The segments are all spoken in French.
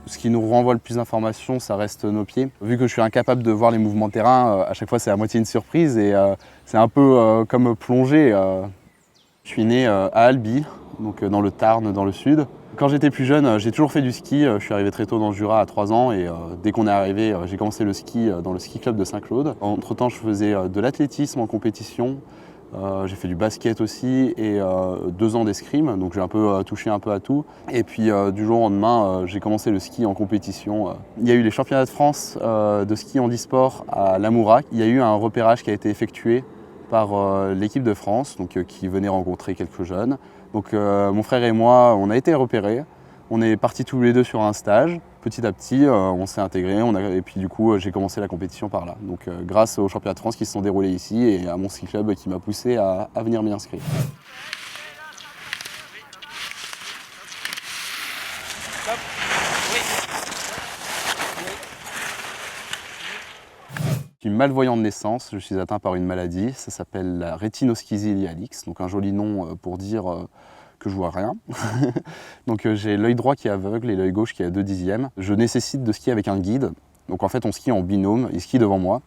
Ce qui nous renvoie le plus d'informations, ça reste nos pieds. Vu que je suis incapable de voir les mouvements de terrain, à chaque fois c'est à moitié une surprise et c'est un peu comme plonger. Je suis né à Albi, donc dans le Tarn, dans le sud. Quand j'étais plus jeune, j'ai toujours fait du ski. Je suis arrivé très tôt dans le Jura à 3 ans et dès qu'on est arrivé, j'ai commencé le ski dans le ski club de Saint-Claude. Entre-temps, je faisais de l'athlétisme en compétition. J'ai fait du basket aussi et 2 ans d'escrime, donc j'ai un peu touché un peu à tout. Et puis du jour au lendemain, j'ai commencé le ski en compétition. Il y a eu les championnats de France de ski handisport à Lamourac. Il y a eu un repérage qui a été effectué par l'équipe de France, donc, qui venait rencontrer quelques jeunes. Donc mon frère et moi, on a été repérés. On est partis tous les deux sur un stage. Petit à petit, on s'est intégrés et puis du coup, j'ai commencé la compétition par là. Donc grâce aux championnats de France qui se sont déroulés ici et à mon ski club qui m'a poussé à venir m'y inscrire. Je suis malvoyant de naissance, je suis atteint par une maladie, ça s'appelle la rétinoschésie iléalix, donc un joli nom pour dire que je vois rien. Donc j'ai l'œil droit qui est aveugle et l'œil gauche qui est à 2/10. Je nécessite de skier avec un guide, donc en fait on skie en binôme, il skie devant moi.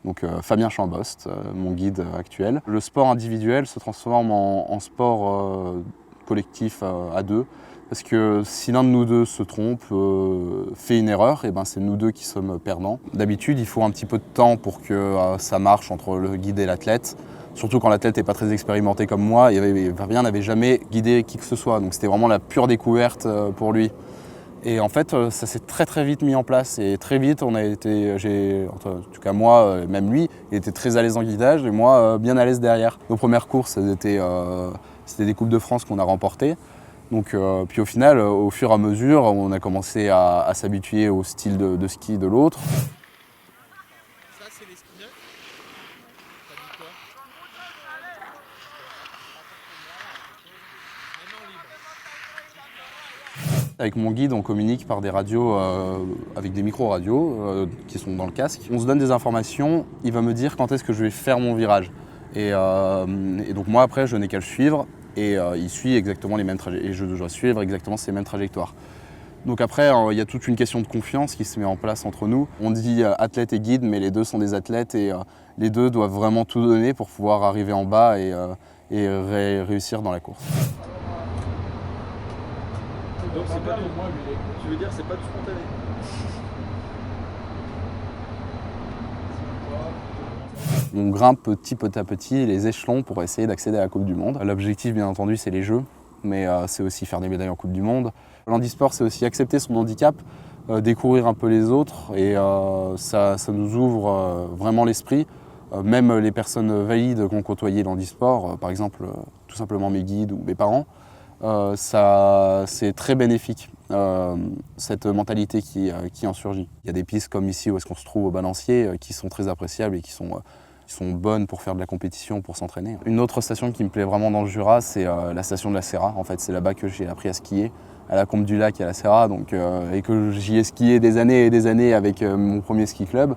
Donc Fabien Chambost, mon guide actuel. Le sport individuel se transforme en sport collectif à deux. Parce que si l'un de nous deux se trompe, fait une erreur, et ben c'est nous deux qui sommes perdants. D'habitude, il faut un petit peu de temps pour que ça marche entre le guide et l'athlète. Surtout quand l'athlète n'est pas très expérimenté comme moi. Fabien n'avait jamais guidé qui que ce soit, donc c'était vraiment la pure découverte pour lui. Et en fait, ça s'est très très vite mis en place. Et très vite, en tout cas moi, même lui, il était très à l'aise en guidage et moi, bien à l'aise derrière. Nos premières courses, c'était des Coupes de France qu'on a remportées. Donc, puis au final, au fur et à mesure, on a commencé à s'habituer au style de ski de l'autre. Ça, c'est les ski neufs. T'as dit quoi? Avec mon guide, on communique par des radios, avec des micro-radios qui sont dans le casque. On se donne des informations, il va me dire quand est-ce que je vais faire mon virage. Et donc moi, après, je n'ai qu'à le suivre. Et il suit exactement les mêmes trajectoires, et je dois suivre exactement ces mêmes trajectoires. Donc après, il y a toute une question de confiance qui se met en place entre nous. On dit athlète et guide, mais les deux sont des athlètes et les deux doivent vraiment tout donner pour pouvoir arriver en bas et réussir dans la course. Donc c'est pas pour moi, tu veux dire c'est pas du spontané? On grimpe petit à petit les échelons pour essayer d'accéder à la Coupe du Monde. L'objectif, bien entendu, c'est les Jeux, mais c'est aussi faire des médailles en Coupe du Monde. L'handisport, c'est aussi accepter son handicap, découvrir un peu les autres, et ça nous ouvre vraiment l'esprit. Même les personnes valides qui ont côtoyé l'handisport, par exemple tout simplement mes guides ou mes parents, c'est très bénéfique, cette mentalité qui en surgit. Il y a des pistes comme ici où est-ce qu'on se trouve au Balancier qui sont très appréciables et qui sont bonnes pour faire de la compétition, pour s'entraîner. Une autre station qui me plaît vraiment dans le Jura, c'est la station de la Serra. En fait, c'est là-bas que j'ai appris à skier, à la Combe du Lac et à la Serra, et que j'y ai skié des années et des années avec mon premier ski club.